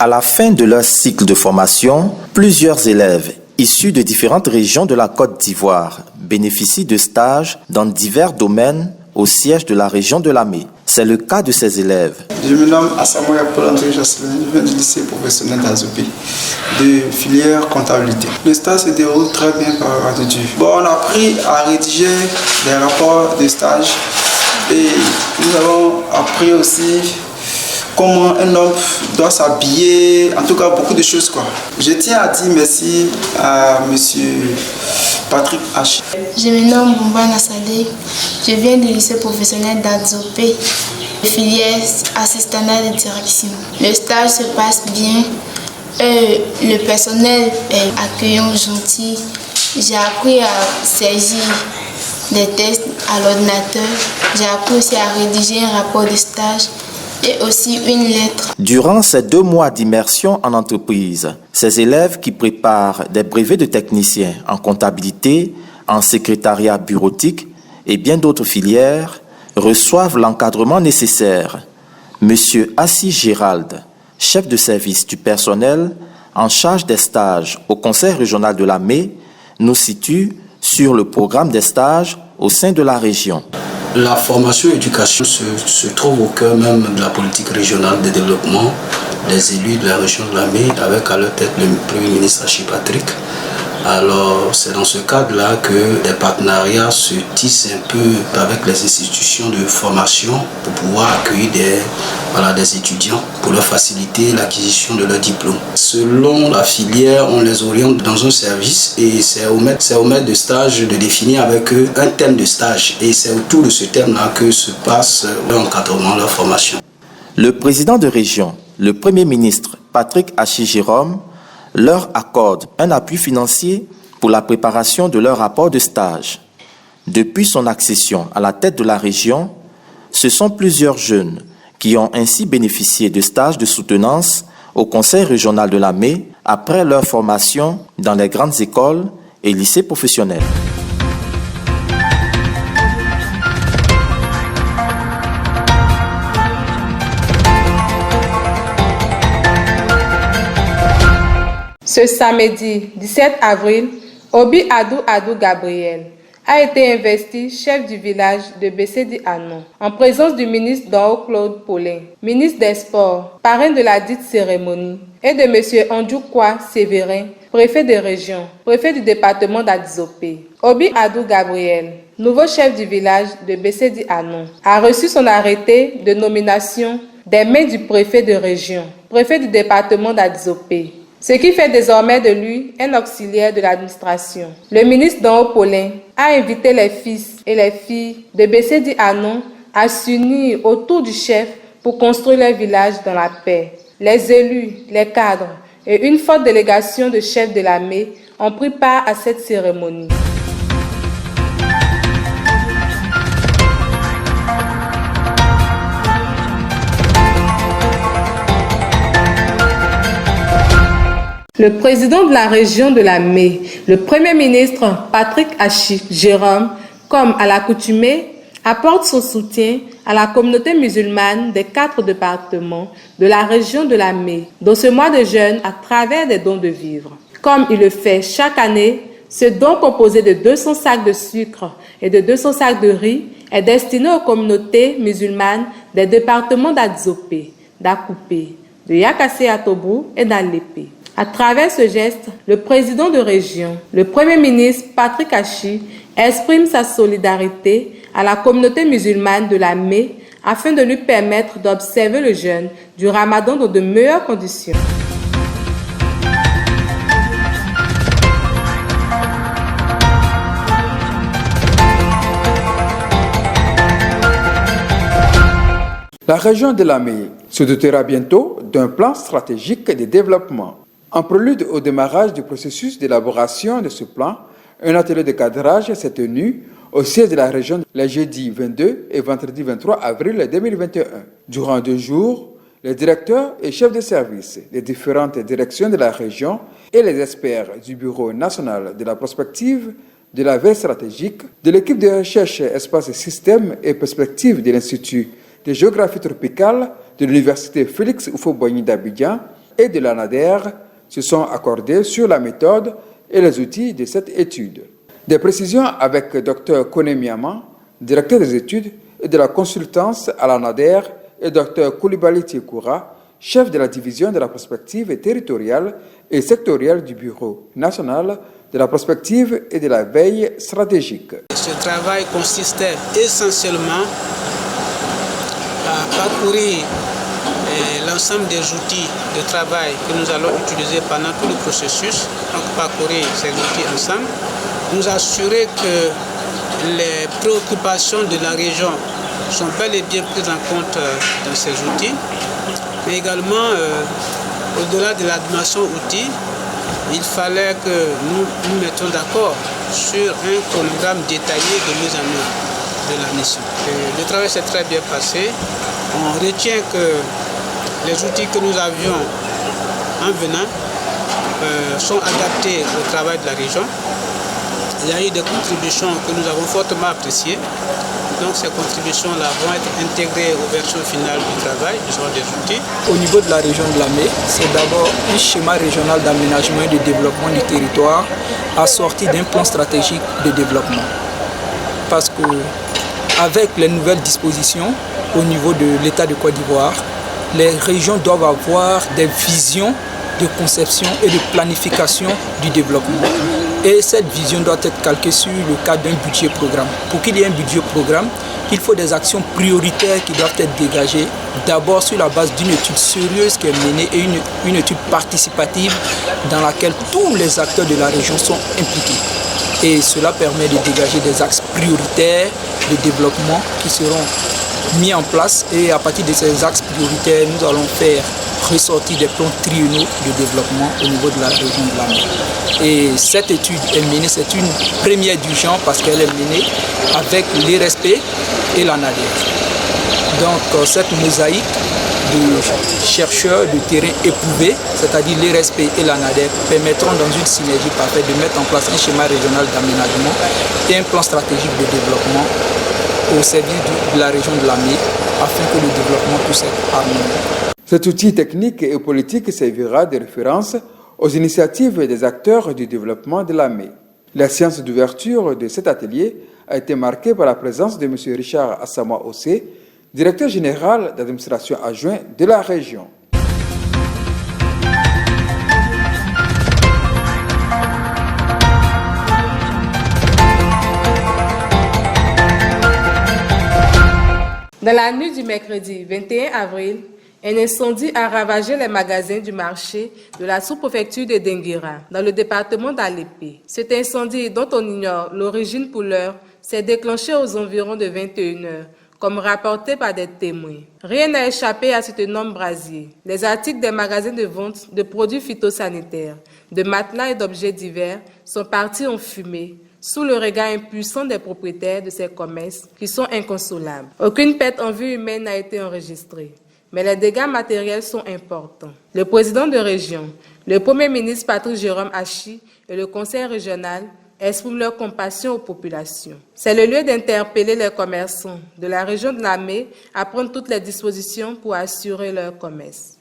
À la fin de leur cycle de formation, plusieurs élèves issus de différentes régions de la Côte d'Ivoire bénéficient de stages dans divers domaines au siège de la région de Lamé. C'est le cas de ces élèves. Je me nomme Asamoah Paul-André Jasselin, je viens du lycée professionnel d'Azopé, de filière comptabilité. Le stage se déroule très bien par la grâce de Dieu. On a appris à rédiger des rapports de stage et nous avons appris aussi comment un homme doit s'habiller, en tout cas beaucoup de choses. Je tiens à dire merci à monsieur Patrick H. Je me nomme Boumba Nassadé, je viens du lycée professionnel d'Adzopé, filière assistanat de direction. Le stage se passe bien, le personnel est accueillant, gentil. J'ai appris à saisir des tests à l'ordinateur, j'ai appris aussi à rédiger un rapport de stage et aussi une lettre. Durant ces 2 mois d'immersion en entreprise, ces élèves qui préparent des brevets de techniciens en comptabilité, en secrétariat bureautique et bien d'autres filières reçoivent l'encadrement nécessaire. Monsieur Assis Gérald, chef de service du personnel en charge des stages au Conseil régional de Lamé, nous situe sur le programme des stages au sein de la région. La formation et l'éducation se trouve au cœur même de la politique régionale de développement des élus de la région de Lamé, avec à leur tête le Premier ministre Achille Patrick. Alors c'est dans ce cadre-là que des partenariats se tissent un peu avec les institutions de formation pour pouvoir accueillir des étudiants pour leur faciliter l'acquisition de leur diplôme. Selon la filière, on les oriente dans un service et c'est au maître de stage de définir avec eux un thème de stage. Et c'est autour de ce thème-là que se passe leur encadrement, leur formation. Le président de région, le Premier ministre Patrick Achille Jérôme, leur accorde un appui financier pour la préparation de leur rapport de stage. Depuis son accession à la tête de la région, ce sont plusieurs jeunes qui ont ainsi bénéficié de stages de soutenance au Conseil régional de Lamé après leur formation dans les grandes écoles et lycées professionnels. Ce samedi 17 avril, Obi Adou Gabriel a été investi chef du village de Bessedi Anon, en présence du ministre Dao Claude Paulin, ministre des Sports, parrain de la dite cérémonie, et de M. Andjoukwa Sévérin, préfet de région, préfet du département d'Adzopé. Obi Adou Gabriel, nouveau chef du village de Bessedi Anon, a reçu son arrêté de nomination des mains du préfet de région, préfet du département d'Adzopé, ce qui fait désormais de lui un auxiliaire de l'administration. Le ministre Dao Paulin a invité les fils et les filles de Bessedi Anon à s'unir autour du chef pour construire leur village dans la paix. Les élus, les cadres et une forte délégation de chefs de l'armée ont pris part à cette cérémonie. Le président de la région de Lamé, le Premier ministre Patrick Achille Jérôme, comme à l'accoutumée, apporte son soutien à la communauté musulmane des 4 départements de la région de Lamé dans ce mois de jeûne à travers des dons de vivres. Comme il le fait chaque année, ce don composé de 200 sacs de sucre et de 200 sacs de riz est destiné aux communautés musulmanes des départements d'Adzopé, d'Akoupé, de Yakassé à Tobrou et d'Alépé. À travers ce geste, le président de région, le Premier ministre Patrick Achille, exprime sa solidarité à la communauté musulmane de Lamé afin de lui permettre d'observer le jeûne du Ramadan dans de meilleures conditions. La région de Lamé se dotera bientôt d'un plan stratégique de développement. En prélude au démarrage du processus d'élaboration de ce plan, un atelier de cadrage s'est tenu au siège de la région les jeudis 22 et vendredi 23 avril 2021. Durant 2 jours, les directeurs et chefs de service des différentes directions de la région et les experts du Bureau national de la prospective, de la veille stratégique, de l'équipe de recherche espace système et perspective de l'Institut de géographie tropicale de l'Université Félix Houphouët-Boigny d'Abidjan et de l'ANADER se sont accordés sur la méthode et les outils de cette étude. Des précisions avec Dr Kone Miama, directeur des études et de la consultance à l'ANADER, et Dr Koulibaly Tiekoura, chef de la division de la prospective territoriale et sectorielle du Bureau national de la prospective et de la veille stratégique. Ce travail consistait essentiellement à parcourir l'ensemble des outils de travail que nous allons utiliser pendant tout le processus, donc parcourir ces outils ensemble, nous assurer que les préoccupations de la région sont bel et bien prises en compte dans ces outils, mais également au-delà de la dimension outils, il fallait que nous nous mettions d'accord sur un chronogramme détaillé de mise en œuvre de la mission. Le travail s'est très bien passé. On retient que les outils que nous avions en venant sont adaptés au travail de la région. Il y a eu des contributions que nous avons fortement appréciées. Donc ces contributions-là vont être intégrées aux versions finales du travail, disons des outils. Au niveau de la région de Lamé, c'est d'abord un schéma régional d'aménagement et de développement du territoire assorti d'un plan stratégique de développement. Parce qu'avec les nouvelles dispositions au niveau de l'État de Côte d'Ivoire, les régions doivent avoir des visions de conception et de planification du développement. Et cette vision doit être calquée sur le cadre d'un budget programme. Pour qu'il y ait un budget programme, il faut des actions prioritaires qui doivent être dégagées, d'abord sur la base d'une étude sérieuse qui est menée et une étude participative dans laquelle tous les acteurs de la région sont impliqués. Et cela permet de dégager des axes prioritaires de développement qui seront mis en place, et à partir de ces axes prioritaires, nous allons faire ressortir des plans triennaux de développement au niveau de la région de Lamé. Et cette étude est menée, c'est une première du genre parce qu'elle est menée avec l'IRSP et l'ANADER. Donc cette mosaïque de chercheurs de terrain éprouvés, c'est-à-dire l'IRSP et l'ANADER, permettront dans une synergie parfaite de mettre en place un schéma régional d'aménagement et un plan stratégique de développement au service de la région de Lamé afin que le développement puisse être harmonieux. Cet outil technique et politique servira de référence aux initiatives des acteurs du développement de Lamé. La séance d'ouverture de cet atelier a été marquée par la présence de M. Richard Assama Ossé, directeur général d'administration adjoint de la région. Dans la nuit du mercredi 21 avril, un incendie a ravagé les magasins du marché de la sous-préfecture de Denguera, dans le département d'Alépé. Cet incendie, dont on ignore l'origine pour l'heure, s'est déclenché aux environs de 21h, comme rapporté par des témoins. Rien n'a échappé à cet énorme brasier. Les articles des magasins de vente de produits phytosanitaires, de matelas et d'objets divers sont partis en fumée, sous le regard impuissant des propriétaires de ces commerces qui sont inconsolables. Aucune perte en vie humaine n'a été enregistrée, mais les dégâts matériels sont importants. Le président de région, le premier ministre Patrice Jérôme Hachi et le conseil régional expriment leur compassion aux populations. C'est le lieu d'interpeller les commerçants de la région de Lamé à prendre toutes les dispositions pour assurer leur commerce.